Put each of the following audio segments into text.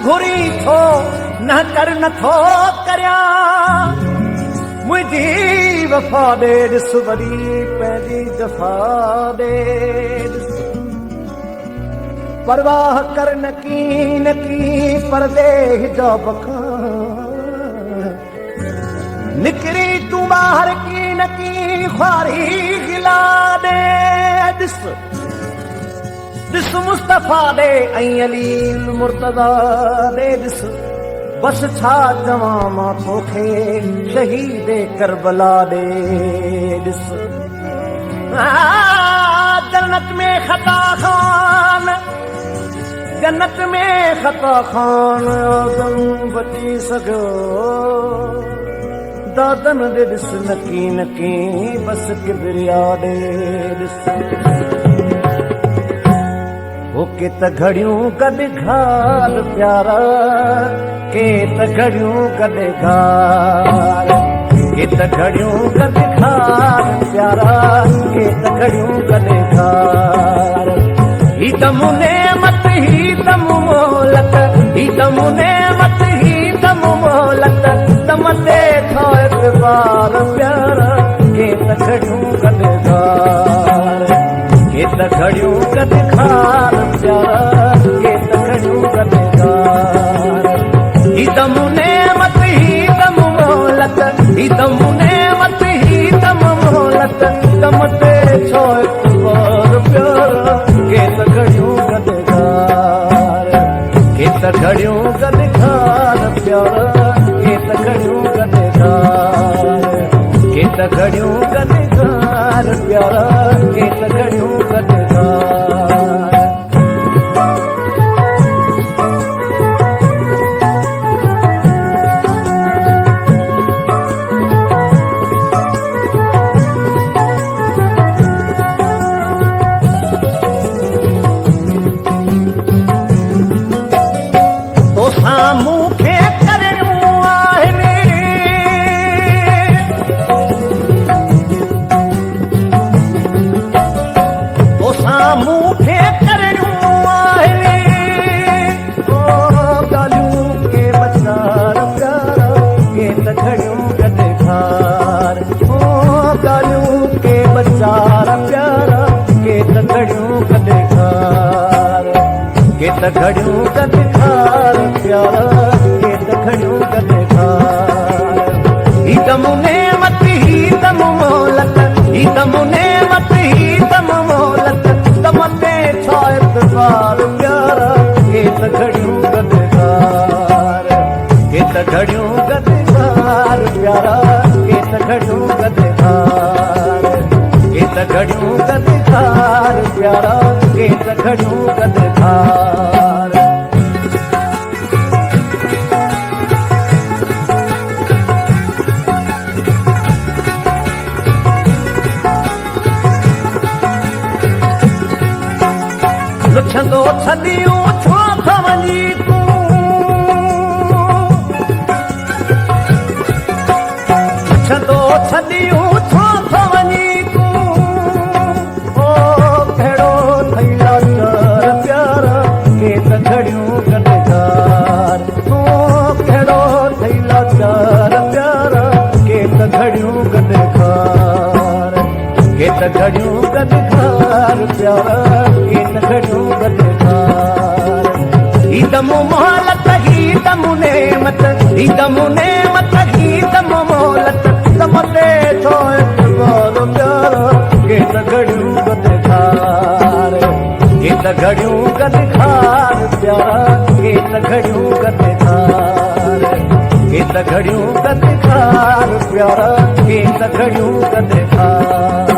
घुरी थो न कर नथो करियां मुंहिंजी वफ़ा ॾे ॾिस वरी पंहिंजी दफ़ा ॾे ॾिस परवाह कर न की परदे हिजाब खां निकिरी तूं ॿाहिरि की ख़्वारी गिला ॾे ॾिस ॾिस मुस्तफ़ा ॾे ऐं अली मुर्तज़ा ॾे ॾिस बस छा चवां मां तोखे शहीद करबला ॾे ॾिस जन्नत में ख़ता खान आदम बची सघियो दादन ॾे ॾिस नकी बस किबरिया ॾे ॾिस के त घड़ियूं गॾु घाल प्यारा के त घड़ियूं गॾु घाल के त घड़ियूं गॾु घाल प्यारा के त घड़ियूं गॾु घाल ही तमु नेमत ही तमु मोहलत ही तमु नेमत ही तमु मोहलत तमते थो इतबार प्यारा के त घड़ियूं गॾु घाल के त घड़ियूं गॾु घाल प्यारा के त घड़ियूं गॾु घाल ही तमु नेमत ही तमु मोहलत ही तमु नेमत ही तमु मोहलत तमते छो इतबार प्यारा के त घड़ियूं गॾु घाल के त घड़ियूं गॾु घाल प्यारा के त घड़ियूं गॾु घाल के त घड़ियूं गॾु घाल प्यारा के त घड़ियूं गॾु घाल के त घड़ियूं गॾु घाल प्यारा के त घड़ियूं गॾु घाल ही तमु नेमत ही तमु मोहलत ही तमु नेमत ही तमु मोहलत तमते छा इतबार प्यारा के त घड़ियूं गॾु घाल के त घड़ियूं गॾु घाल प्यारा के त घड़ियूं गॾु घाल के त घड़ियूं गॾु घाल प्यारा के त घड़ियूं गॾु घाल लुछंदो छॾियूं छो त वञी तूं लुछंदो छॾियूं छो त वञी तूं ओ कहिड़ो थैला चार प्यारा के त घड़ियूं गॾु घाल ओ कहिड़ो थैला चार प्यारा के त घड़ियूं गॾु घाल के त घड़ियूं गॾु घाल प्यारा के त घड़ियूं गॾु घाल ही तमु मोहलत ही तमु नेमत ही तमु नेमत ही तमु मोहलत तमते छो इतबार प्यारा के त घड़ियूं गॾु घाल के त घड़ियूं गॾु घाल प्यारा के त घड़ियूं गॾु घाल के त घड़ियूं गॾु घाल प्यारा के त घड़ियूं गॾु घाल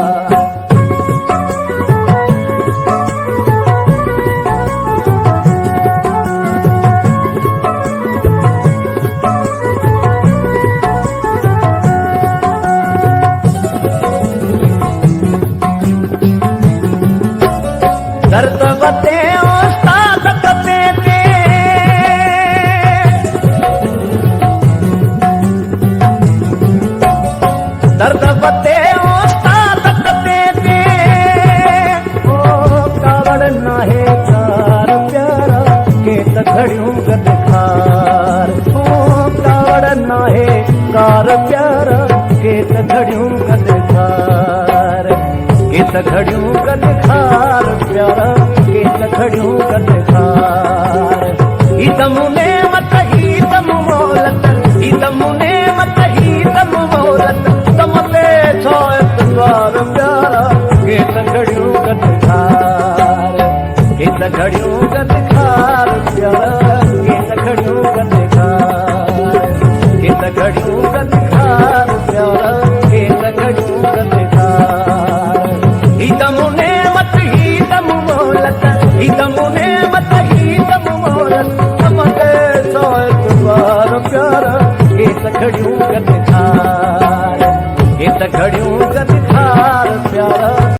दर्द वते उस्ताद कते ते दर्द वते उस्ताद कते ते ओ कावड़ नाहे चार प्यारा के त घड़ियूं गॾु घाल घड़ियूं गॾु खार प्यारा के घड़ियूं गॾु खार ही तमूने मत ही तम मोहलत ही तमूने मत ही तम मोहलत तमते छो एतवार प्यारा के घड़ियूं गॾु खार के घड़ियूं गॾु खार प्यारा के घड़ियूं गॾु खार के घड़ियूं गॾु खार प्यारा के घड़ियूं गॾु खार ही तमूने मत ही तम मोहलत ही तमूने मत ही तम मोहलत तमते छो एतवार प्यारा के घड़ियूं गॾु खार के घड़ियूं गॾु